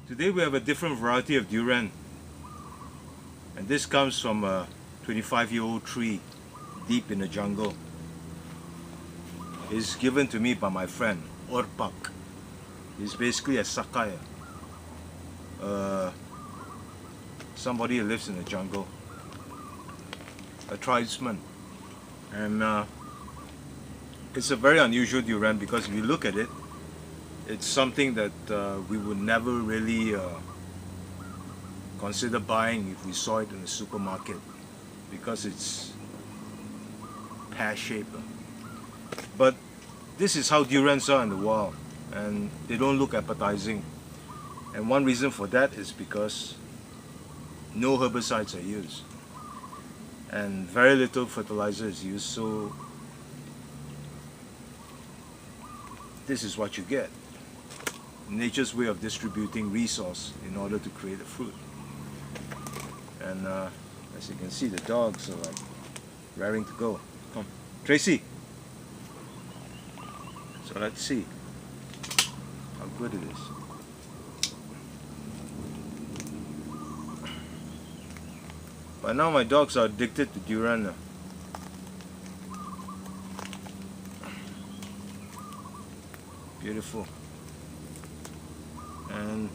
Today we have a different variety of durian, and this comes from a 25-year-old tree deep in the jungle. It's given to me by my friend Orpak. He's basically a Sakai, somebody who lives in the jungle, a tribesman, and it's a very unusual durian because if you look at it, it's something that we would never really consider buying if we saw it in the supermarket, because it's pear-shaped. But this is how durians are in the wild, and they don't look appetizing. And one reason for that is because no herbicides are used and very little fertilizer is used, so this is what you get. Nature's way of distributing resource in order to create a fruit. And as you can see, the dogs are like raring to go. Come, Tracy. So let's see how good it is. By now my dogs are addicted to durian now. Beautiful. And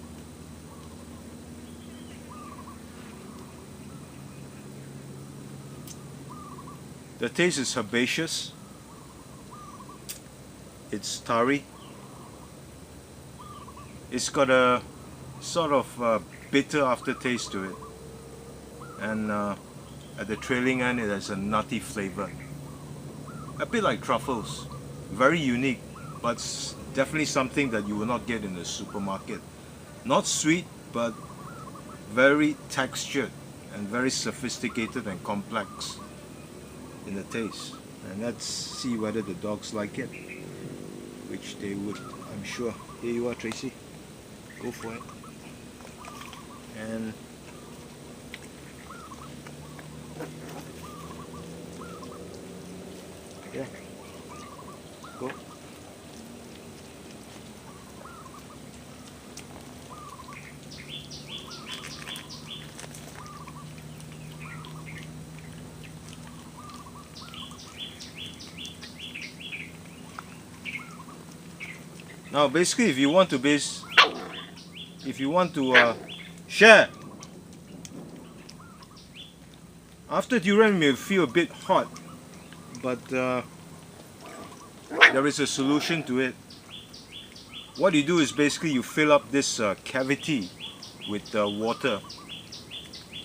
the taste is herbaceous, it's tarry, it's got a sort of bitter aftertaste to it, and at the trailing end it has a nutty flavor, a bit like truffles. Very unique, but definitely something that you will not get in the supermarket. Not sweet, but very textured and very sophisticated and complex in the taste. And let's see whether the dogs like it, which they would, I'm sure. Here you are, Tracy. Go for it. And yeah, go. Now basically if you want to share, after durian may feel a bit hot, but there is a solution to it. What you do is basically you fill up this cavity with water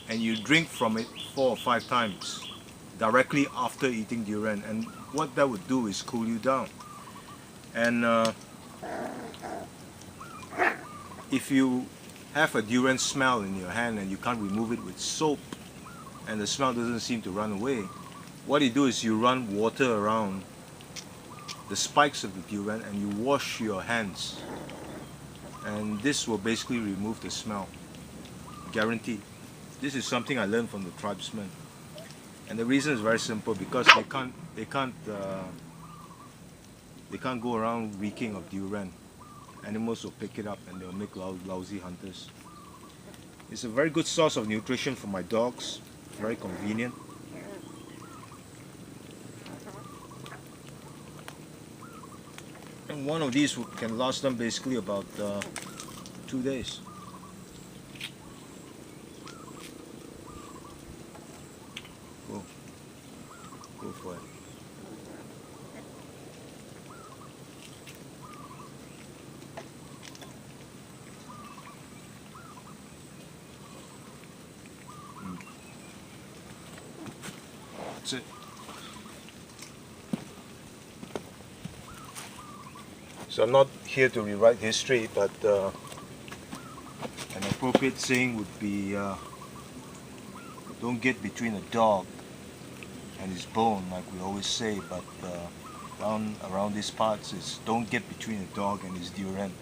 and you drink from it 4 or 5 times directly after eating durian, and what that would do is cool you down. And if you have a durian smell in your hand and you can't remove it with soap and the smell doesn't seem to run away, what you do is you run water around the spikes of the durian and you wash your hands, and this will basically remove the smell, guaranteed. This is something I learned from the tribesmen, and the reason is very simple, because they can't go around reeking of durian. Animals will pick it up and they'll make lousy hunters. It's a very good source of nutrition for my dogs, very convenient. And one of these can last them basically about 2 days. Go for it. That's it. So I'm not here to rewrite history, but an appropriate saying would be don't get between a dog and his bone, like we always say, but around these parts is don't get between a dog and his durian.